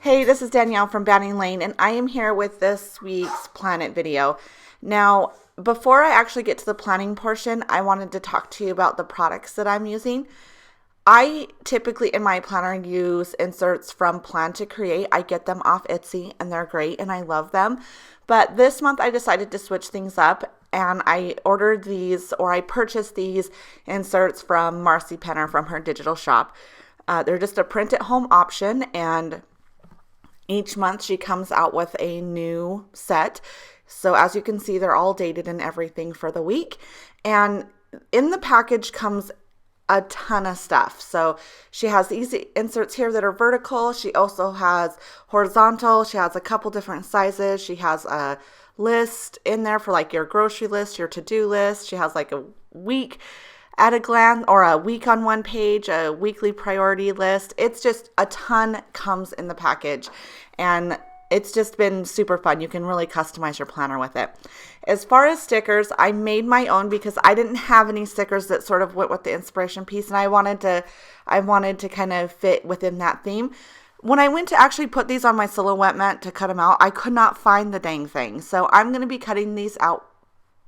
Hey, this is Danielle from Banning Lane, and I am here with this week's Planet video. Now, before I actually get to the planning portion, I wanted to talk to you about the products that I'm using. I typically in my planner use inserts from Plan to Create. I get them off Etsy and they're great and I love them. But this month I decided to switch things up and I ordered these, or I purchased these inserts from Marcy Penner from her digital shop. They're just a print at home option, and each month she comes out with a new set. So as you can see, they're all dated and everything for the week. And in the package comes a ton of stuff. So she has these inserts here that are vertical. She also has horizontal. She has a couple different sizes. She has a list in there for like your grocery list, your to-do list. She has like a week at a glance, or a week on one page, a weekly priority list. It's just a ton comes in the package, and it's just been super fun. You can really customize your planner with it. As far as stickers, I made my own because I didn't have any stickers that sort of went with the inspiration piece, and I wanted to kind of fit within that theme. When I went to actually put these on my silhouette mat to cut them out, I could not find the dang thing. So I'm going to be cutting these out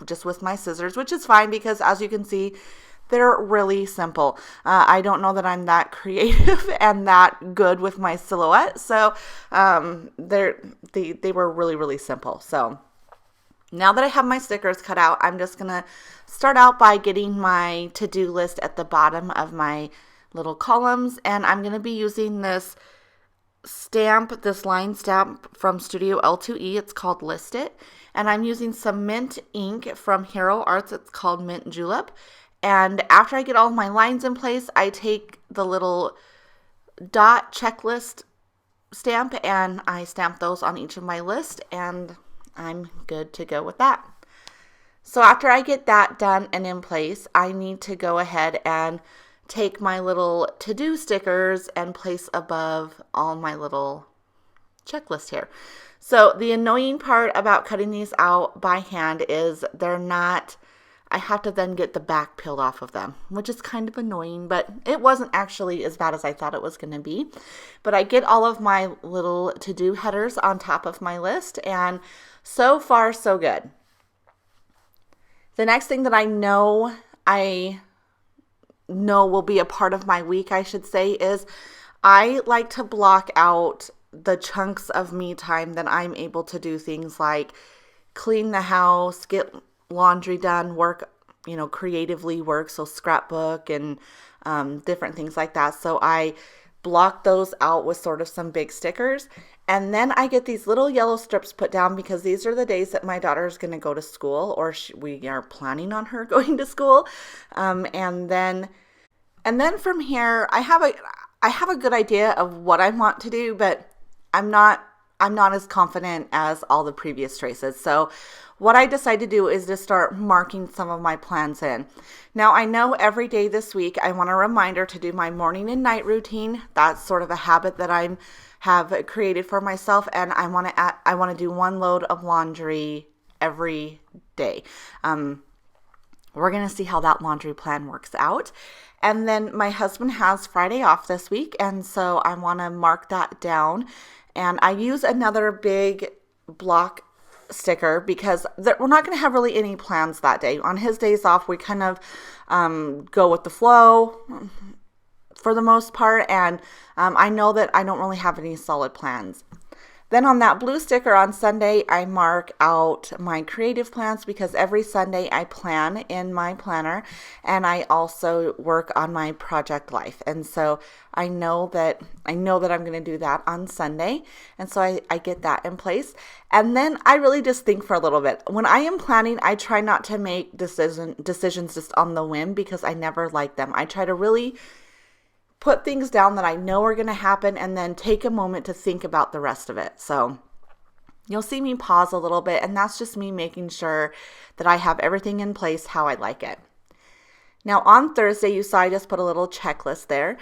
just with my scissors, which is fine because as you can see, they're really simple. I don't know that I'm that creative and that good with my silhouette. So they were really, really simple. So now that I have my stickers cut out, I'm just going to start out by getting my to-do list at the bottom of my little columns. And I'm going to be using this stamp, this line stamp from Studio L2E. It's called List It. And I'm using some mint ink from Hero Arts. It's called Mint Julep. And after I get all of my lines in place, I take the little dot checklist stamp and I stamp those on each of my lists, and I'm good to go with that. So after I get that done and in place, I need to go ahead and take my little to-do stickers and place above all my little checklist here. So the annoying part about cutting these out by hand is I have to then get the back peeled off of them, which is kind of annoying, but it wasn't actually as bad as I thought it was going to be. But I get all of my little to-do headers on top of my list, and so far, so good. The next thing that I know will be a part of my week, I should say, is I like to block out the chunks of me time that I'm able to do things like clean the house, get laundry done, work, creatively work, so scrapbook and different things like that. So I block those out with sort of some big stickers. And then I get these little yellow strips put down because these are the days that my daughter is going to go to school, or we are planning on her going to school. And then from here, I have a good idea of what I want to do, but I'm not as confident as all the previous traces. So what I decided to do is to start marking some of my plans in. Now, I know every day this week I want a reminder to do my morning and night routine. That's sort of a habit that I have created for myself, and I want to do one load of laundry every day. We're going to see how that laundry plan works out. And then my husband has Friday off this week, and so I want to mark that down. And I use another big block sticker because we're not going to have really any plans that day. On his days off, we kind of go with the flow for the most part. And I know that I don't really have any solid plans. Then on that blue sticker on Sunday, I mark out my creative plans because every Sunday I plan in my planner, and I also work on my project life. And so I know that I'm going to do that on Sunday. And so I get that in place. And then I really just think for a little bit. When I am planning, I try not to make decisions just on the whim because I never like them. I try to really put things down that I know are going to happen and then take a moment to think about the rest of it. So you'll see me pause a little bit, and that's just me making sure that I have everything in place how I like it. Now on Thursday, you saw I just put a little checklist there.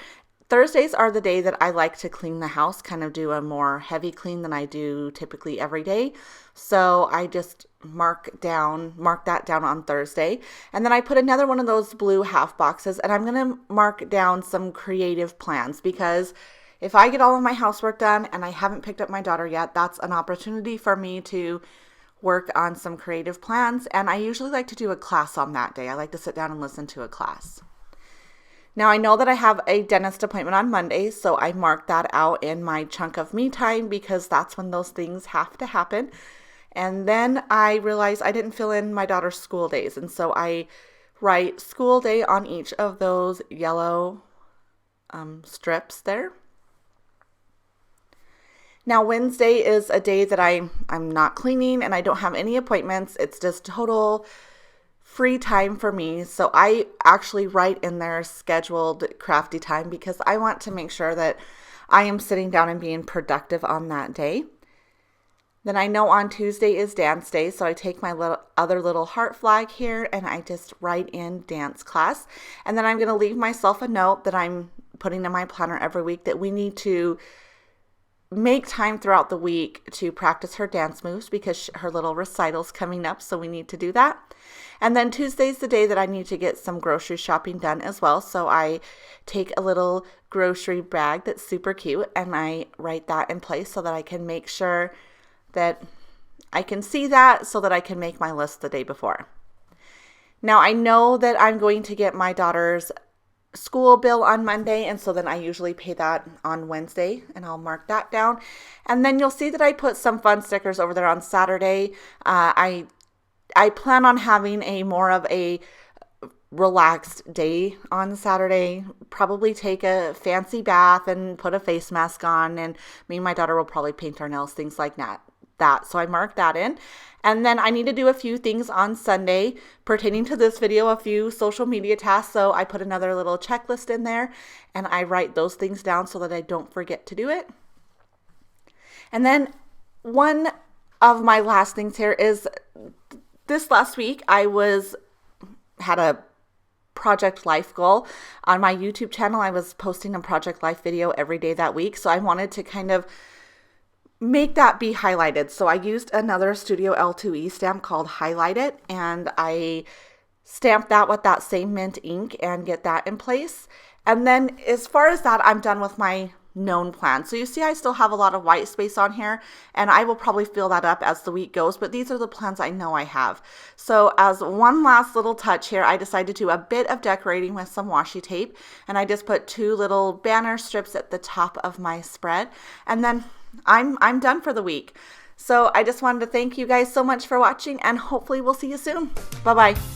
Thursdays are the day that I like to clean the house, kind of do a more heavy clean than I do typically every day. So I just mark that down on Thursday. And then I put another one of those blue half boxes, and I'm going to mark down some creative plans because if I get all of my housework done and I haven't picked up my daughter yet, that's an opportunity for me to work on some creative plans. And I usually like to do a class on that day. I like to sit down and listen to a class. Now, I know that I have a dentist appointment on Monday, so I marked that out in my chunk of me time because that's when those things have to happen. And then I realized I didn't fill in my daughter's school days, and so I write school day on each of those yellow strips there. Now, Wednesday is a day that I'm not cleaning and I don't have any appointments. It's just total free time for me. So I actually write in there scheduled crafty time because I want to make sure that I am sitting down and being productive on that day. Then I know on Tuesday is dance day, so I take my other little heart flag here and I just write in dance class. And then I'm going to leave myself a note that I'm putting in my planner every week that we need to make time throughout the week to practice her dance moves because her little recital's coming up, so we need to do that. And then Tuesday's the day that I need to get some grocery shopping done as well, so I take a little grocery bag that's super cute and I write that in place so that I can make sure that I can see that so that I can make my list the day before. Now, I know that I'm going to get my daughter's school bill on Monday, and so then I usually pay that on Wednesday, and I'll mark that down. And then you'll see that I put some fun stickers over there on Saturday. I plan on having a more of a relaxed day on Saturday, probably take a fancy bath and put a face mask on, and me and my daughter will probably paint our nails, things like that. So I marked that in. And then I need to do a few things on Sunday pertaining to this video, a few social media tasks. So I put another little checklist in there and I write those things down so that I don't forget to do it. And then one of my last things here is this last week I had a Project Life goal on my YouTube channel. I was posting a Project Life video every day that week. So I wanted to kind of make that be highlighted. So I used another Studio L2E stamp called Highlight It, and I stamped that with that same mint ink and get that in place. And then as far as that, I'm done with my known plan. So you see I still have a lot of white space on here, and I will probably fill that up as the week goes, but these are the plans I know I have. So as one last little touch here, I decided to do a bit of decorating with some washi tape, and I just put 2 little banner strips at the top of my spread, and then I'm done for the week. So I just wanted to thank you guys so much for watching, and hopefully we'll see you soon. Bye-bye.